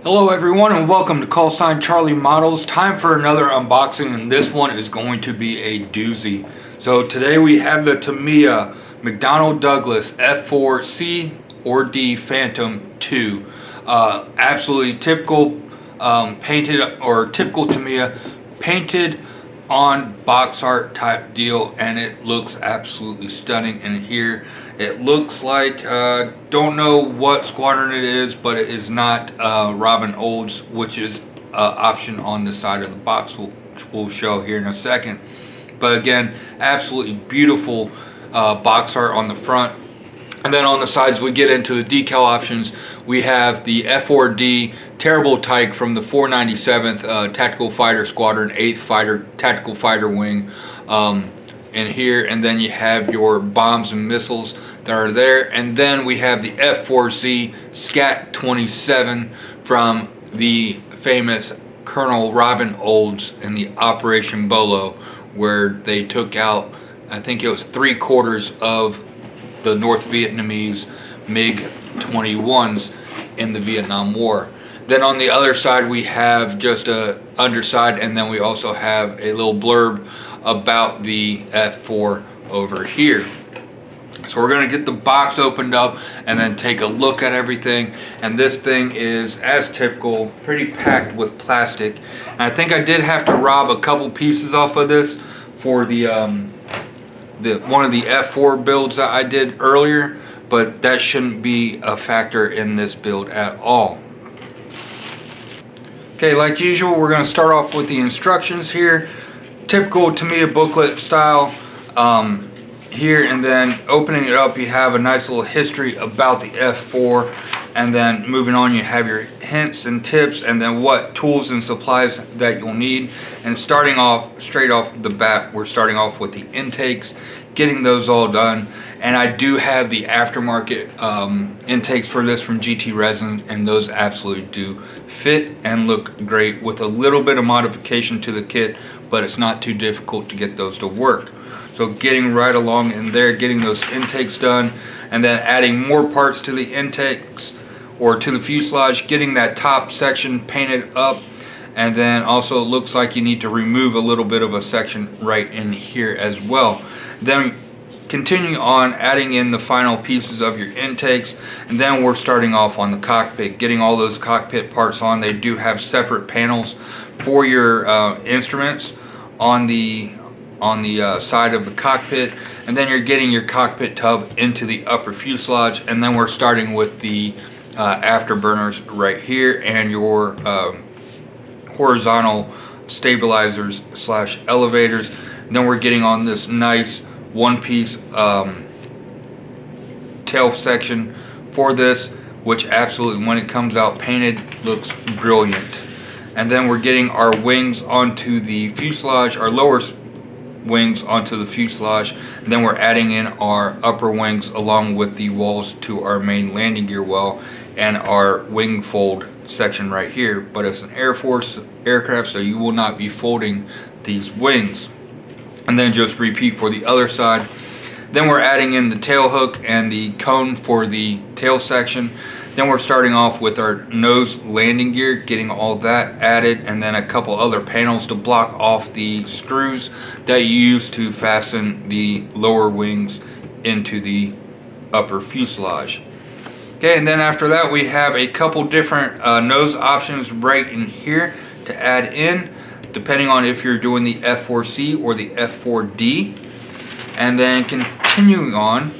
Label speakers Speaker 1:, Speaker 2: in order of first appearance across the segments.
Speaker 1: Hello everyone and welcome to Callsign Charlie Models. Time for another unboxing, and this one is going to be a doozy. So today we have the Tamiya McDonnell Douglas F-4C or D Phantom 2. Absolutely typical painted or typical Tamiya painted on box art type deal, and it looks absolutely stunning. And here it looks like don't know what squadron it is, but it is not Robin Olds, which is option on the side of the box, which we'll show here in a second. But again, absolutely beautiful box art on the front. And then on the sides we get into the decal options. We have the F-4D Terrible Tyke from the 497th Tactical Fighter Squadron, 8th Tactical Fighter Wing in here. And then you have your bombs and missiles that are there. And then we have the F-4C Scat 27 from the famous Colonel Robin Olds in the Operation Bolo, where they took out, I think it was 3/4 of the North Vietnamese MiG-21s in the Vietnam War. Then on the other side we have just a underside, and then we also have a little blurb about the F4 over here. So we're going to get the box opened up and then take a look at everything. And this thing is, as typical, pretty packed with plastic. And I think I did have to rob a couple pieces off of this for the one of the F4 builds that I did earlier, but that shouldn't be a factor in this build at all. Okay, like usual, we're going to start off with the instructions here. Typical Tamiya booklet style here, and then opening it up you have a nice little history about the F4, and then moving on you have your hints and tips, and then what tools and supplies that you'll need. And starting off straight off the bat, we're starting off with the intakes, getting those all done. And I do have the aftermarket intakes for this from GT Resin, and those absolutely do fit and look great with a little bit of modification to the kit, but it's not too difficult to get those to work. So getting right along in there, getting those intakes done, and then adding more parts to the intakes or to the fuselage, getting that top section painted up. And then also it looks like you need to remove a little bit of a section right in here as well. Then continuing on, adding in the final pieces of your intakes, and then we're starting off on the cockpit, getting all those cockpit parts on. They do have separate panels for your instruments on the side of the cockpit, and then you're getting your cockpit tub into the upper fuselage. And then we're starting with the afterburners right here and your horizontal stabilizers slash elevators. And then we're getting on this nice one-piece tail section for this, which absolutely, when it comes out painted, looks brilliant. And then we're getting our wings onto the fuselage, our lower wings onto the fuselage, and then we're adding in our upper wings along with the walls to our main landing gear well and our wing fold section right here. But it's an Air Force aircraft, so you will not be folding these wings. And then just repeat for the other side. Then we're adding in the tail hook and the cone for the tail section. Then we're starting off with our nose landing gear, getting all that added, and then a couple other panels to block off the screws that you use to fasten the lower wings into the upper fuselage. Okay, and then after that we have a couple different nose options right in here to add in, depending on if you're doing the F-4C or the F-4D. And then continuing on,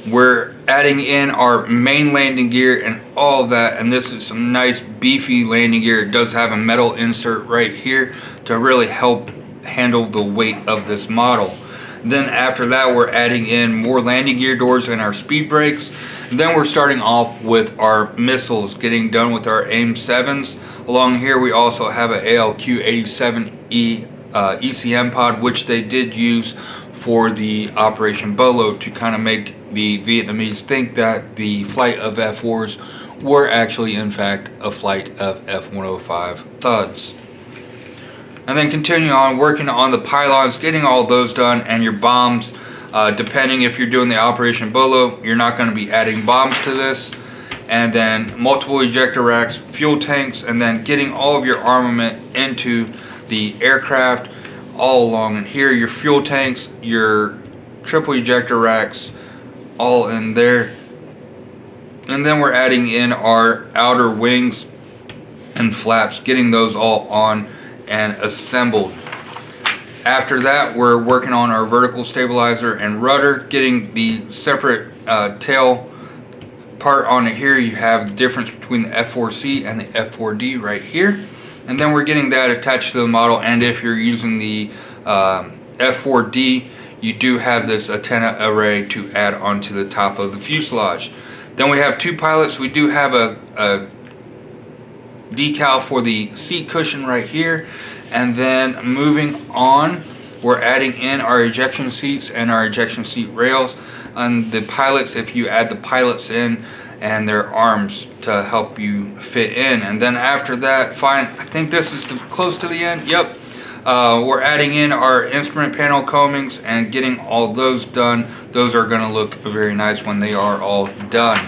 Speaker 1: we're adding in our main landing gear and all of that, and this is some nice beefy landing gear. It does have a metal insert right here to really help handle the weight of this model. Then after that we're adding in more landing gear doors and our speed brakes. And then we're starting off with our missiles, getting done with our AIM-7s. Along here we also have an ALQ-87E ECM pod, which they did use for the Operation Bolo to kind of make the Vietnamese think that the flight of F-4s were actually in fact a flight of F-105 thuds. And then continuing on, working on the pylons, getting all those done, and your bombs. Depending if you're doing the Operation Bolo, you're not going to be adding bombs to this. and then multiple ejector racks, fuel tanks, and then getting all of your armament into the aircraft all along in here. Your fuel tanks, your triple ejector racks, all in there. And then we're adding in our outer wings and flaps, getting those all on and assembled. After that, we're working on our vertical stabilizer and rudder, getting the separate tail part on it here. You have the difference between the F-4C and the F-4D right here. And then we're getting that attached to the model. And if you're using the F-4D, you do have this antenna array to add onto the top of the fuselage. Then we have two pilots. We do have a decal for the seat cushion right here. And then moving on, we're adding in our ejection seats and our ejection seat rails. And the pilots, if you add the pilots in and their arms to help you fit in. And then after that, fine, I think this is close to the end. Yep. We're adding in our instrument panel combings and getting all those done. Those are going to look very nice when they are all done.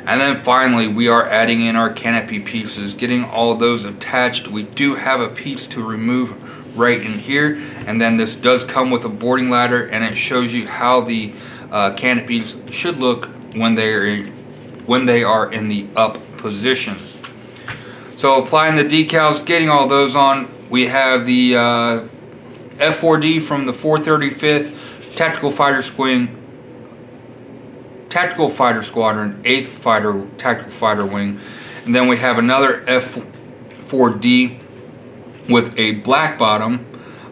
Speaker 1: And then finally, we are adding in our canopy pieces, getting all those attached. We do have a piece to remove right in here, and then this does come with a boarding ladder, and it shows you how the canopies should look when they are in the up position. So applying the decals, getting all those on. We have the F-4D from the 435th Tactical Fighter Squadron, 8th Tactical Fighter Wing. And then we have another F-4D with a black bottom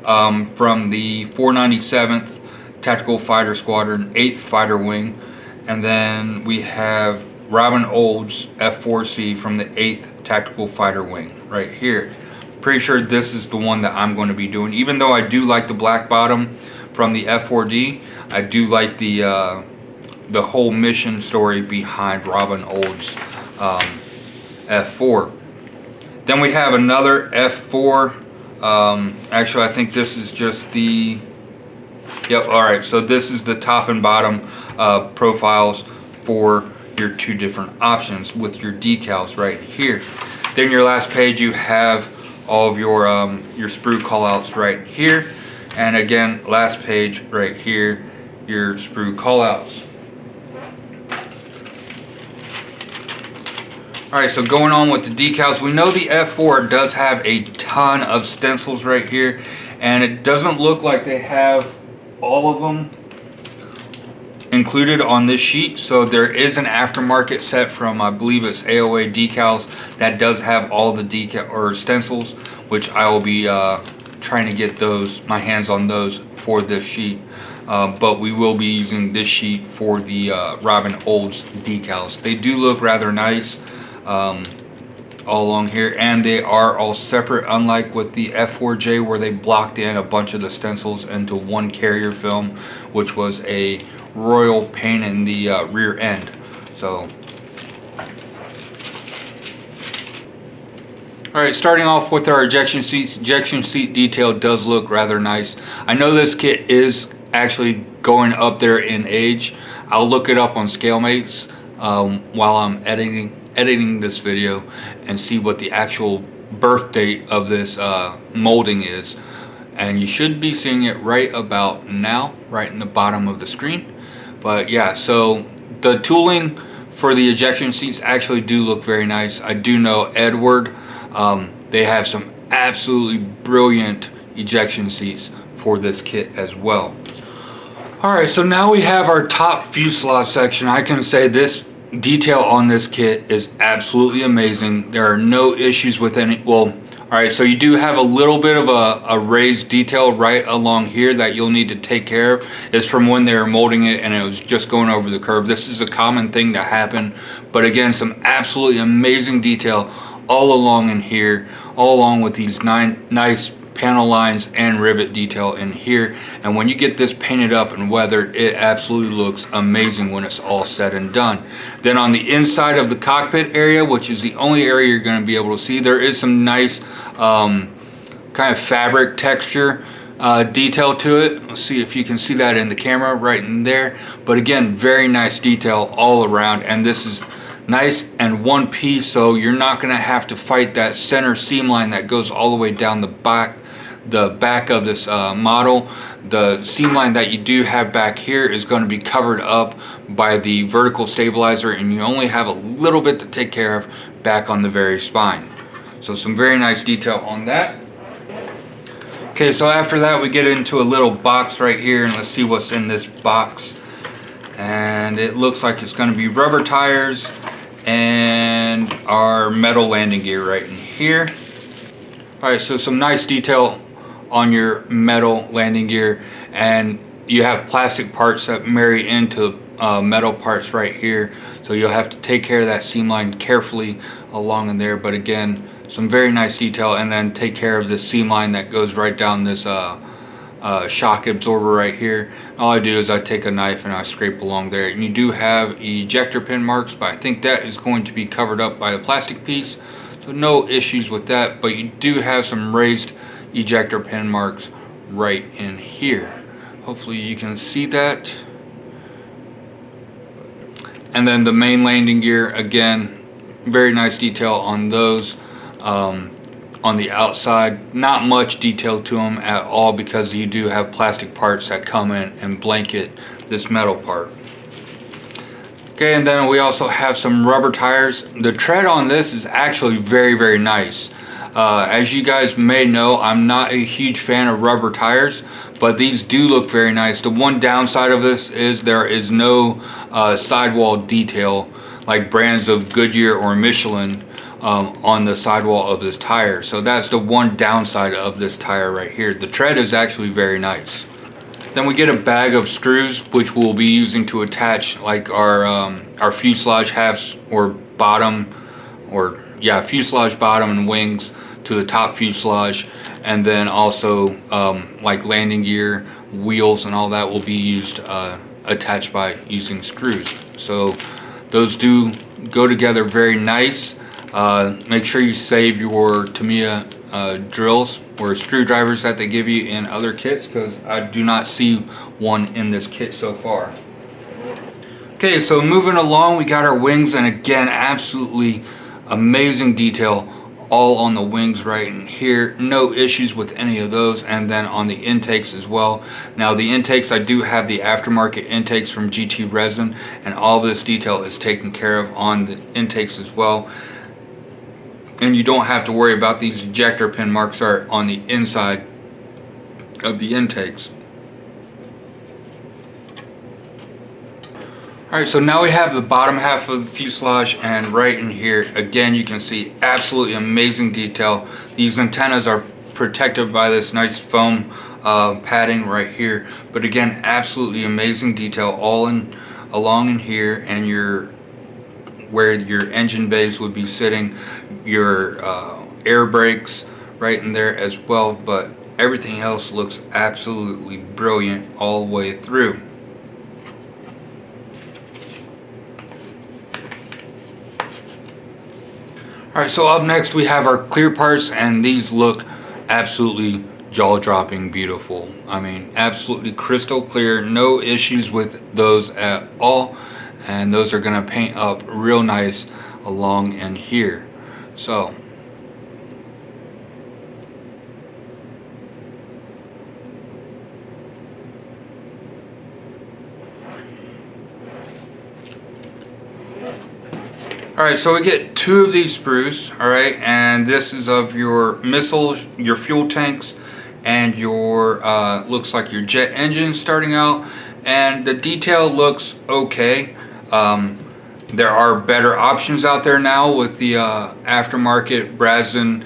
Speaker 1: from the 497th Tactical Fighter Squadron, 8th Fighter Wing. And then we have Robin Olds F-4C from the 8th Tactical Fighter Wing right here. Pretty sure this is the one that I'm going to be doing. Even though I do like the black bottom from the F-4D, I do like the whole mission story behind Robin Olds F4. Then we have another F4. Actually, I think this is just the... Yep, alright, so this is the top and bottom profiles for your two different options with your decals right here. Then your last page, you have all of your sprue callouts right here. And again, last page right here, your sprue callouts. Alright, so going on with the decals, we know the F4 does have a ton of stencils right here, and it doesn't look like they have all of them included on this sheet. So there is an aftermarket set from, I believe it's AOA Decals, that does have all the decal or stencils, which I will be trying to get my hands on those for this sheet. But we will be using this sheet for the Robin Olds decals. They do look rather nice all along here, and they are all separate, unlike with the F4J where they blocked in a bunch of the stencils into one carrier film, which was a royal pain in the rear end. So alright, starting off with our ejection seats. Ejection seat detail does look rather nice. I know this kit is actually going up there in age. I'll look it up on ScaleMates while I'm editing this video and see what the actual birth date of this molding is. And you should be seeing it right about now, right in the bottom of the screen. But yeah, so the tooling for the ejection seats actually do look very nice. I do know Edward, they have some absolutely brilliant ejection seats for this kit as well. Alright, so now we have our top fuselage section. I can say this detail on this kit is absolutely amazing. There are no issues with any, well, alright, so you do have a little bit of a raised detail right along here that you'll need to take care of. It's from when they were molding it and it was just going over the curve. This is a common thing to happen, but again, some absolutely amazing detail all along in here, all along with these nice panel lines and rivet detail in here. And when you get this painted up and weathered, it absolutely looks amazing when it's all said and done. Then on the inside of the cockpit area, which is the only area you're going to be able to see, there is some nice kind of fabric texture detail to it. Let's see if you can see that in the camera right in there. But again, very nice detail all around, and this is nice and one piece, so you're not going to have to fight that center seam line that goes all the way down the back of this model. The seam line that you do have back here is going to be covered up by the vertical stabilizer, and you only have a little bit to take care of back on the very spine. So some very nice detail on that. Okay, so after that we get into a little box right here, and let's see what's in this box. And it looks like it's going to be rubber tires and our metal landing gear right in here. Alright, so some nice detail on your metal landing gear, and you have plastic parts that marry into metal parts right here, so you'll have to take care of that seam line carefully along in there. But again, some very nice detail. And then take care of the seam line that goes right down this shock absorber right here. All I do is I take a knife and I scrape along there, and you do have ejector pin marks, but I think that is going to be covered up by the plastic piece, so no issues with that. But you do have some raised ejector pin marks right in here. Hopefully you can see that. And then the main landing gear, again, very nice detail on those. On the outside, not much detail to them at all, because you do have plastic parts that come in and blanket this metal part. Okay, and then we also have some rubber tires. The tread on this is actually very nice. As you guys may know, I'm not a huge fan of rubber tires, but these do look very nice. The one downside of this is there is no sidewall detail like brands of Goodyear or Michelin on the sidewall of this tire. So that's the one downside of this tire right here. The tread is actually very nice. Then we get a bag of screws, which we'll be using to attach like our fuselage halves or bottom, or yeah, fuselage bottom and wings to the top fuselage, and then also like landing gear, wheels, and all that will be used attached by using screws. So those do go together very nice. Make sure you save your Tamiya drills or screwdrivers that they give you in other kits, because I do not see one in this kit so far. Okay, so moving along, we got our wings, and again, absolutely amazing detail all on the wings right in here. No issues with any of those. And then on the intakes as well. Now the intakes, I do have the aftermarket intakes from GT Resin, and all this detail is taken care of on the intakes as well. And you don't have to worry about these ejector pin marks are on the inside of the intakes. Alright, so now we have the bottom half of the fuselage, and right in here, again, you can see absolutely amazing detail. These antennas are protected by this nice foam padding right here. But again, absolutely amazing detail all along in here, and where your engine bays would be sitting, your air brakes right in there as well. But everything else looks absolutely brilliant all the way through. Alright, so up next we have our clear parts, and these look absolutely jaw-dropping beautiful. I mean, absolutely crystal clear, no issues with those at all. And those are going to paint up real nice along in here. So alright, so we get two of these sprues, alright, and this is of your missiles, your fuel tanks, and your looks like your jet engine starting out. And the detail looks okay. There are better options out there now with the aftermarket Brazen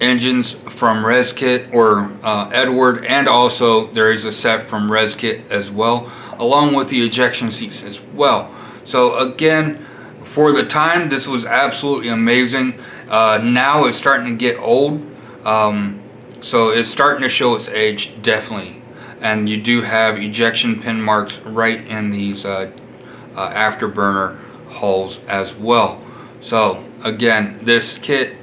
Speaker 1: engines from ResKit or Edward, and also there is a set from ResKit as well, along with the ejection seats as well. So again, for the time, this was absolutely amazing. Now it's starting to get old, so it's starting to show its age, definitely. And you do have ejection pin marks right in these afterburner hulls as well. So again, this kit,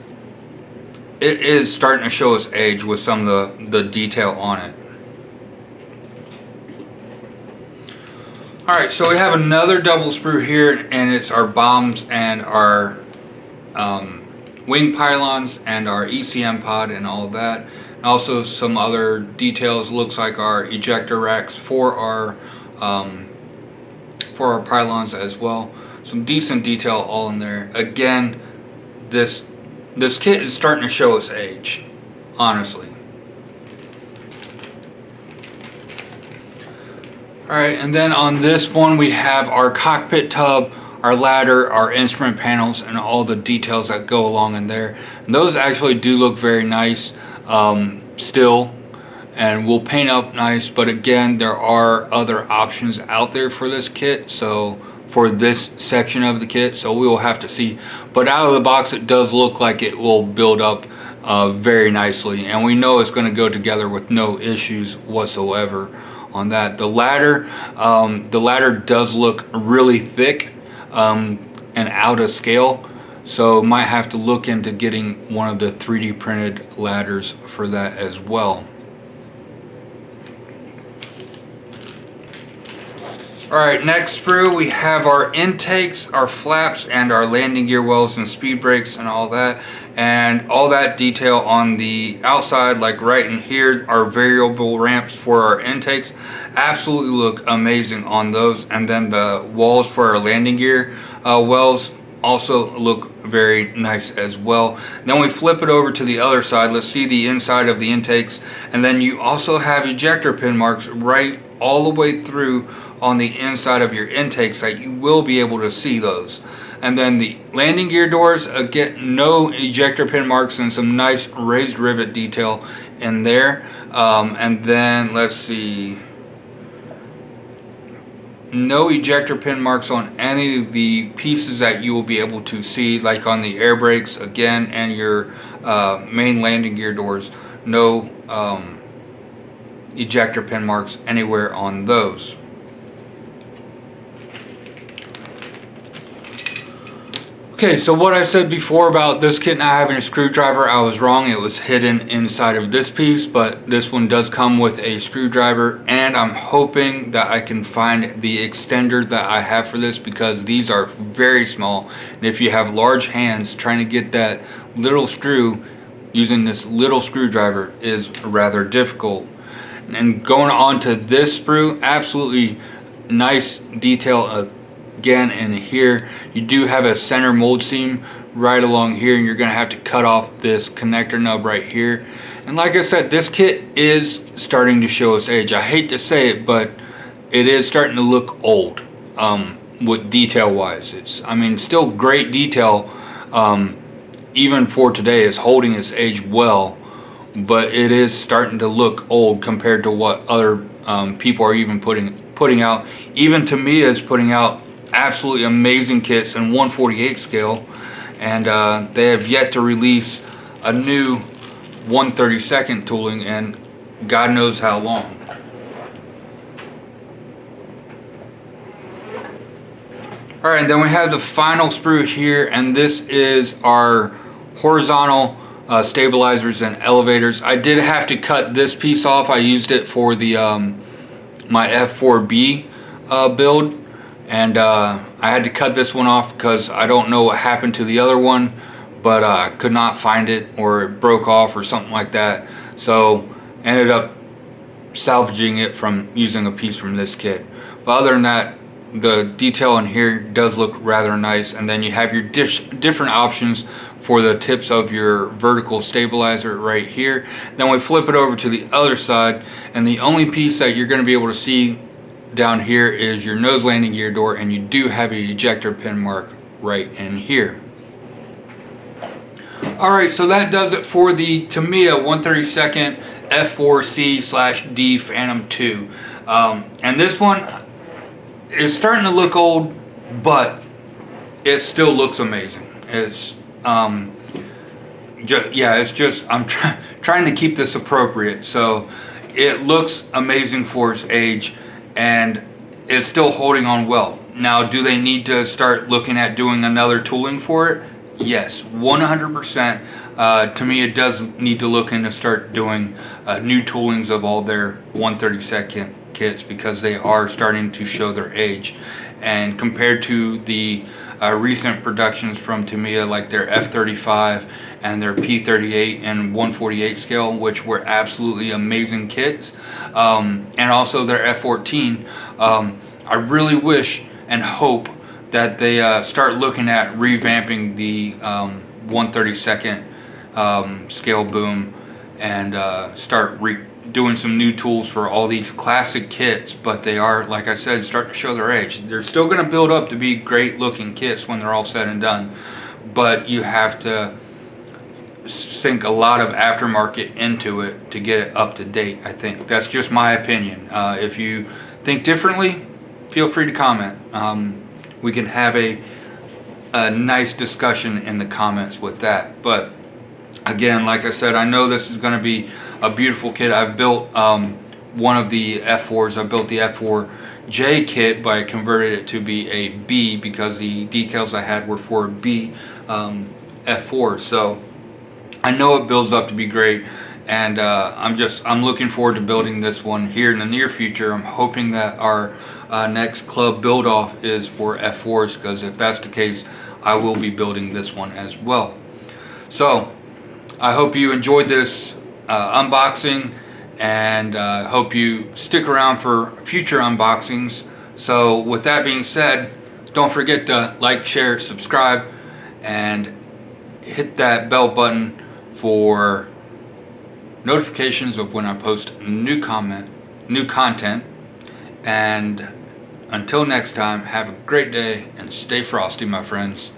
Speaker 1: it is starting to show its age with some of the detail on it. Alright, so we have another double sprue here, and it's our bombs and our wing pylons and our ECM pod and all of that. And also some other details. Looks like our ejector racks for our pylons as well. Some decent detail all in there. Again, this kit is starting to show its age, honestly. Alright, and then on this one we have our cockpit tub, our ladder, our instrument panels, and all the details that go along in there. And those actually do look very nice still, and will paint up nice, but again, there are other options out there for this kit, so for this section of the kit, so we will have to see. But out of the box, it does look like it will build up very nicely, and we know it's going to go together with no issues whatsoever on that. The ladder does look really thick and out of scale, so might have to look into getting one of the 3D printed ladders for that as well. Alright, next sprue, we have our intakes, our flaps, and our landing gear wells and speed brakes and all that. And all that detail on the outside, like right in here, our variable ramps for our intakes, absolutely look amazing on those. And then the walls for our landing gear wells also look very nice as well. Then we flip it over to the other side. Let's see the inside of the intakes. And then you also have ejector pin marks right all the way through on the inside of your intakes, that you will be able to see those. And then the landing gear doors, again, no ejector pin marks and some nice raised rivet detail in there. And then let's see, no ejector pin marks on any of the pieces that you will be able to see, like on the air brakes again, and your main landing gear doors. No ejector pin marks anywhere on those. Okay, so what I said before about this kit not having a screwdriver, I was wrong. It was hidden inside of this piece, but this one does come with a screwdriver, and I'm hoping that I can find the extender that I have for this, because these are very small, and if you have large hands, trying to get that little screw using this little screwdriver is rather difficult. And going on to this sprue, absolutely nice detail again in here. You do have a center mold seam right along here, and you're going to have to cut off this connector nub right here. And like I said, this kit is starting to show its age. I hate to say it, but it is starting to look old with detail wise. It's, I mean, still great detail even for today. Is holding its age well, but it is starting to look old compared to what other people are even putting out. Even Tamiya is putting out absolutely amazing kits in 1/48 scale, and they have yet to release a new 1/32 tooling, and God knows how long. Alright, and then we have the final sprue here, and this is our horizontal stabilizers and elevators. I did have to cut this piece off. I used it for the my F-4B build, and I had to cut this one off because I don't know what happened to the other one, but I could not find it, or it broke off or something like that. So ended up salvaging it from using a piece from this kit. But other than that, the detail in here does look rather nice. And then you have your different options for the tips of your vertical stabilizer right here. Then we flip it over to the other side, and the only piece that you're going to be able to see down here is your nose landing gear door, and you do have an ejector pin mark right in here. Alright, so that does it for the Tamiya 1/32 F-4C/D Phantom 2. And this one is starting to look old, but it still looks amazing. It's it's just I'm trying to keep this appropriate, so it looks amazing for its age, and it's still holding on well. Now, do they need to start looking at doing another tooling for it? Yes, 100%. Tamiya does need to look into start doing new toolings of all their 1/32 kits because they are starting to show their age. And compared to the recent productions from Tamiya, like their F-35 and their P-38 and 148 scale, which were absolutely amazing kits, and also their F-14, I really wish and hope that they start looking at revamping the 1/32 scale boom and start doing some new tools for all these classic kits. But they are, like I said, starting to show their age. They're still going to build up to be great looking kits when they're all said and done, but you have to sink a lot of aftermarket into it to get it up to date. I think that's just my opinion. If you think differently, feel free to comment. We can have a nice discussion in the comments with that. But again, like I said, I know this is going to be a beautiful kit. I've built one of the F4s. I built the F4J kit, but I converted it to be a B because the decals I had were for a B F4. So I know it builds up to be great, and I'm looking forward to building this one here in the near future. I'm hoping that our next club build off is for F4s, because if that's the case, I will be building this one as well. So I hope you enjoyed this unboxing, and hope you stick around for future unboxings. So with that being said, don't forget to like, share, subscribe, and hit that bell button for notifications of when I post new content. And until next time, have a great day and stay frosty, my friends.